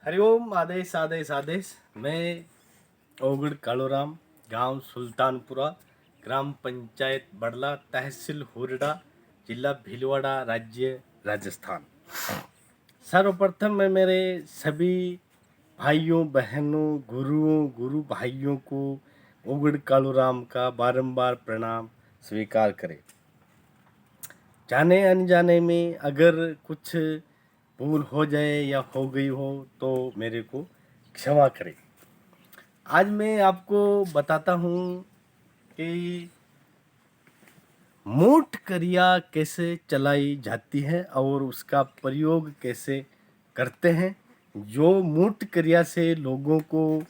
हरिओम आदेश आदेश आदेश। मैं ओगड़ कालोराम, गांव सुल्तानपुरा, ग्राम पंचायत बड़ला, तहसील हुरडा, जिला भीलवाड़ा, राज्य राजस्थान। सर्वप्रथम मैं मेरे सभी भाइयों बहनों गुरु भाइयों को ओगड़ कालोराम का बारंबार प्रणाम स्वीकार करें। जाने अनजाने में अगर कुछ भूल हो जाए या हो गई हो तो मेरे को क्षमा करें। आज मैं आपको बताता हूँ कि मूठ क्रिया कैसे चलाई जाती है और उसका प्रयोग कैसे करते हैं। जो मूठ क्रिया से लोगों को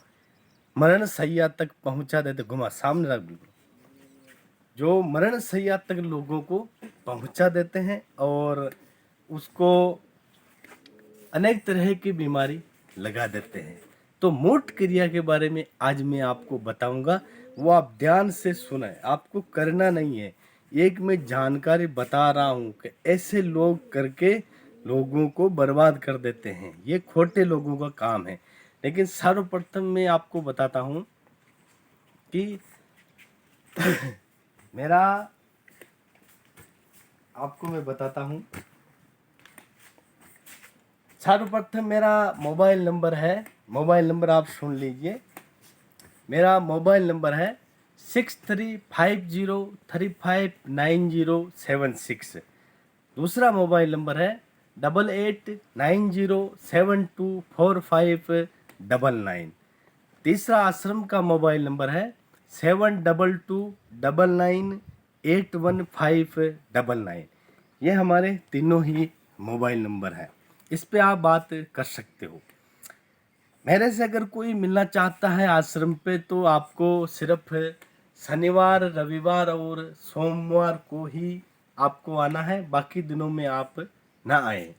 मरण शैया तक पहुंचा देते, घुमा सामने रख, बिल्कुल जो मरण शैया तक लोगों को पहुंचा देते हैं और उसको अनेक तरह की बीमारी लगा देते हैं। तो मूठ क्रिया के बारे में आज मैं आपको बताऊंगा, वो आप ध्यान से सुने, आपको करना नहीं है। एक मैं जानकारी बता रहा हूं कि ऐसे लोग करके लोगों को बर्बाद कर देते हैं, ये खोटे लोगों का काम है। लेकिन सर्वप्रथम मैं आपको बताता हूं कि मेरा आपको मैं बताता हूं, सर्वप्रथम मेरा मोबाइल नंबर है। मोबाइल नंबर आप सुन लीजिए। मेरा मोबाइल नंबर है 6350359076। दूसरा मोबाइल नंबर है 8890724599। तीसरा आश्रम का मोबाइल नंबर है 7229981599। ये हमारे तीनों ही मोबाइल नंबर हैं, इस पे आप बात कर सकते हो। मेरे से अगर कोई मिलना चाहता है आश्रम पे तो आपको सिर्फ शनिवार, रविवार और सोमवार को ही आपको आना है, बाकी दिनों में आप ना आए।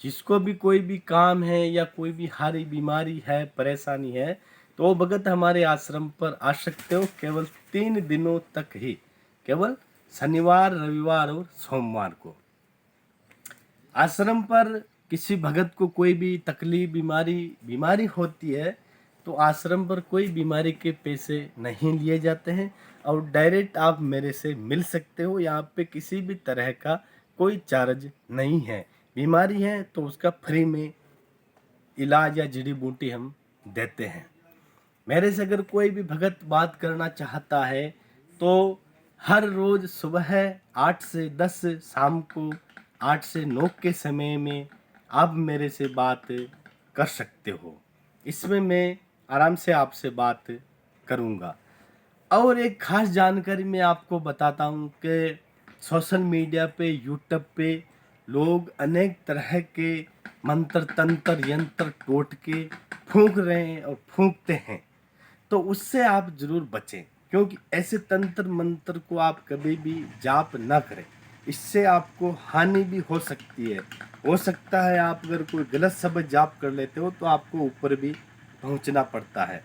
जिसको भी कोई भी काम है या कोई भी हारी बीमारी है, परेशानी है, तो वो भगत हमारे आश्रम पर आ सकते हो। केवल 3 दिनों तक ही, केवल शनिवार, रविवार और सोमवार को। आश्रम पर किसी भगत को कोई भी तकलीफ बीमारी होती है तो आश्रम पर कोई बीमारी के पैसे नहीं लिए जाते हैं और डायरेक्ट आप मेरे से मिल सकते हो। यहाँ पे किसी भी तरह का कोई चार्ज नहीं है। बीमारी है तो उसका फ्री में इलाज या जड़ी बूटी हम देते हैं। मेरे से अगर कोई भी भगत बात करना चाहता है तो हर रोज सुबह 8 से 10, शाम को 8 से 9 के समय में आप मेरे से बात कर सकते हो। इसमें मैं आराम से आपसे बात करूँगा। और एक खास जानकारी मैं आपको बताता हूँ कि सोशल मीडिया पे, यूट्यूब पे लोग अनेक तरह के मंत्र तंत्र यंत्र टोटके फूंक रहे हैं और फूंकते हैं, तो उससे आप जरूर बचें, क्योंकि ऐसे तंत्र मंत्र को आप कभी भी जाप ना करें। इससे आपको हानि भी हो सकती है। हो सकता है आप अगर कोई गलत शब्द जाप कर लेते हो तो आपको ऊपर भी पहुंचना पड़ता है।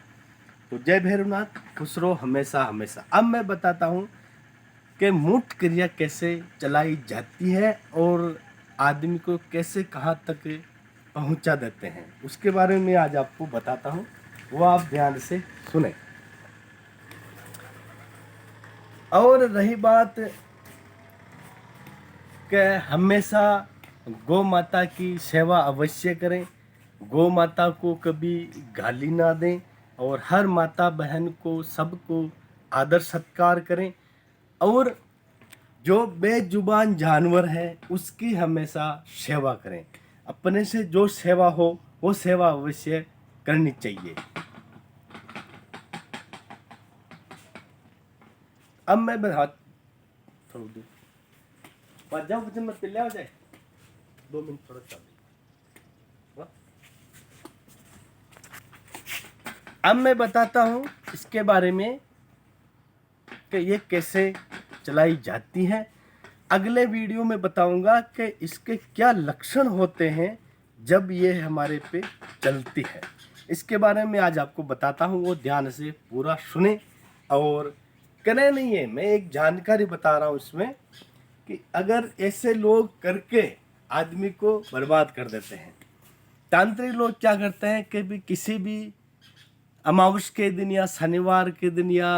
तो जय भैरवनाथ, खुश रहो हमेशा हमेशा। अब मैं बताता हूँ कि मूठ क्रिया कैसे चलाई जाती है और आदमी को कैसे कहाँ तक पहुँचा देते हैं, उसके बारे में आज आपको बताता हूँ, वो आप ध्यान से सुने। और रही बात कि हमेशा गौ माता की सेवा अवश्य करें, गौ माता को कभी गाली ना दें और हर माता बहन को, सबको आदर सत्कार करें। और जो बेजुबान जानवर है उसकी हमेशा सेवा करें। अपने से जो सेवा हो वो सेवा अवश्य करनी चाहिए। अब मैं हाथ छोड़ दूँ, बच जाओ, वचन मत पिल्ला हो जाए, 2 मिनट थोड़ा चल। अब मैं बताता हूँ इसके बारे में कि ये कैसे चलाई जाती है। अगले वीडियो में बताऊंगा कि इसके क्या लक्षण होते हैं जब ये हमारे पे चलती है। इसके बारे में आज आपको बताता हूँ, वो ध्यान से पूरा सुने और करें नहीं है। मैं एक जानकारी बता रहा हूँ इसमें कि अगर ऐसे लोग करके आदमी को बर्बाद कर देते हैं। तांत्रिक लोग क्या करते हैं कि भी किसी भी अमावस के दिन या शनिवार के दिन या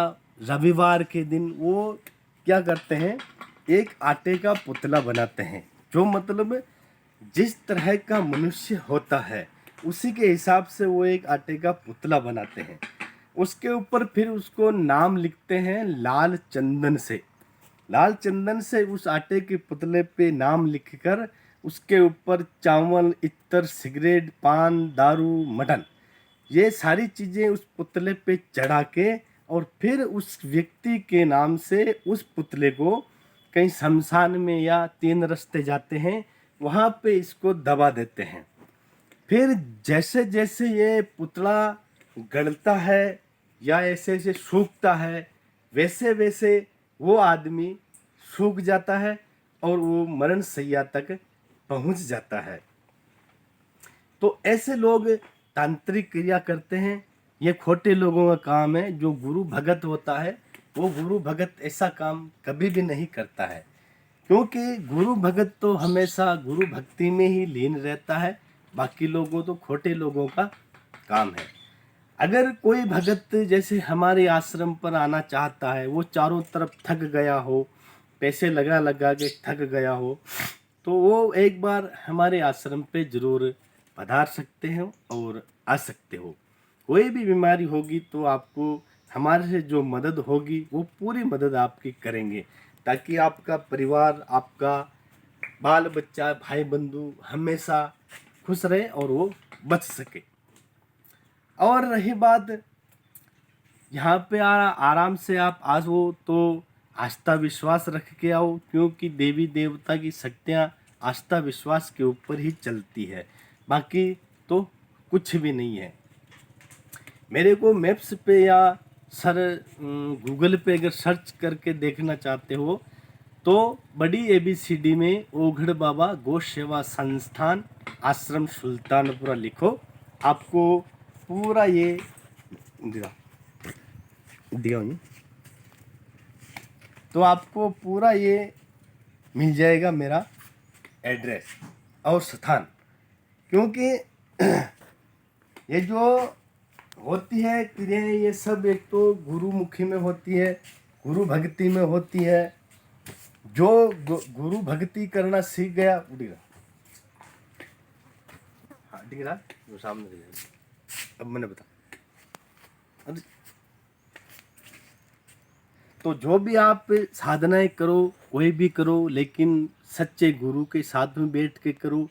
रविवार के दिन वो क्या करते हैं, एक आटे का पुतला बनाते हैं, जो मतलब जिस तरह का मनुष्य होता है उसी के हिसाब से वो एक आटे का पुतला बनाते हैं। उसके ऊपर फिर उसको नाम लिखते हैं लाल चंदन से। लाल चंदन से उस आटे के पुतले पे नाम लिखकर उसके ऊपर चावल, इत्र, सिगरेट, पान, दारू, मटन, ये सारी चीज़ें उस पुतले पे चढ़ा के और फिर उस व्यक्ति के नाम से उस पुतले को कहीं शमशान में या 3 रास्ते जाते हैं वहाँ पे इसको दबा देते हैं। फिर जैसे जैसे ये पुतला गलता है या ऐसे ऐसे सूखता है, वैसे वैसे वो आदमी सूख जाता है और वो मरण शैया तक पहुंच जाता है। तो ऐसे लोग तांत्रिक क्रिया करते हैं, ये खोटे लोगों का काम है। जो गुरु भगत होता है वो गुरु भगत ऐसा काम कभी भी नहीं करता है, क्योंकि गुरु भगत तो हमेशा गुरु भक्ति में ही लीन रहता है। बाकी लोगों तो खोटे लोगों का काम है। अगर कोई भगत जैसे हमारे आश्रम पर आना चाहता है, वो चारों तरफ थक गया हो, पैसे लगा लगा के थक गया हो, तो वो एक बार हमारे आश्रम पे ज़रूर पधार सकते हो और आ सकते हो। कोई भी बीमारी होगी तो आपको हमारे से जो मदद होगी वो पूरी मदद आपकी करेंगे, ताकि आपका परिवार, आपका बाल बच्चा, भाई बंधु हमेशा खुश रहे और वो बच सके। और रही बात यहाँ पे आराम से आप आओ तो आस्था विश्वास रख के आओ, क्योंकि देवी देवता की शक्तियाँ आस्था विश्वास के ऊपर ही चलती है, बाकी तो कुछ भी नहीं है। मेरे को मैप्स पे या गूगल पे अगर सर्च करके देखना चाहते हो तो बड़ी ABCD में ओघड़ बाबा गौ सेवा संस्थान आश्रम सुल्तानपुरा लिखो, आपको पूरा ये दिया तो आपको पूरा ये मिल जाएगा मेरा एड्रेस और स्थान। क्योंकि ये जो होती है क्रियाएं, ये सब एक तो गुरुमुखी में होती है, गुरु भक्ति में होती है। जो गुरु भक्ति करना सीख गया उड़ेगा, हाँ दिख रहा वो सामने दिख रहा। अब मैंने बता, तो जो भी आप साधनाएं करो, कोई भी करो, लेकिन सच्चे गुरु के साथ में बैठ के करो,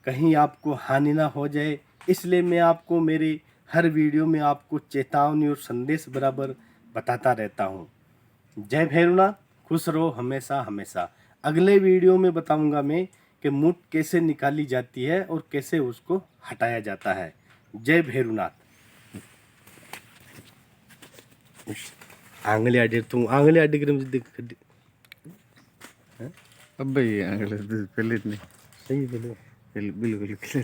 कहीं आपको हानि ना हो जाए। इसलिए मैं आपको मेरे हर वीडियो में आपको चेतावनी और संदेश बराबर बताता रहता हूँ। जय भैरवनाथ, खुश रहो हमेशा हमेशा। अगले वीडियो में बताऊंगा मैं कि मुठ कैसे निकाली जाती है और कैसे उसको हटाया जाता है। जय भैरवनाथ। आंगली आडे तू आंगली आडे कर मुझे देख अब भाई आंगली पहले नहीं सही बोले बिल्कुल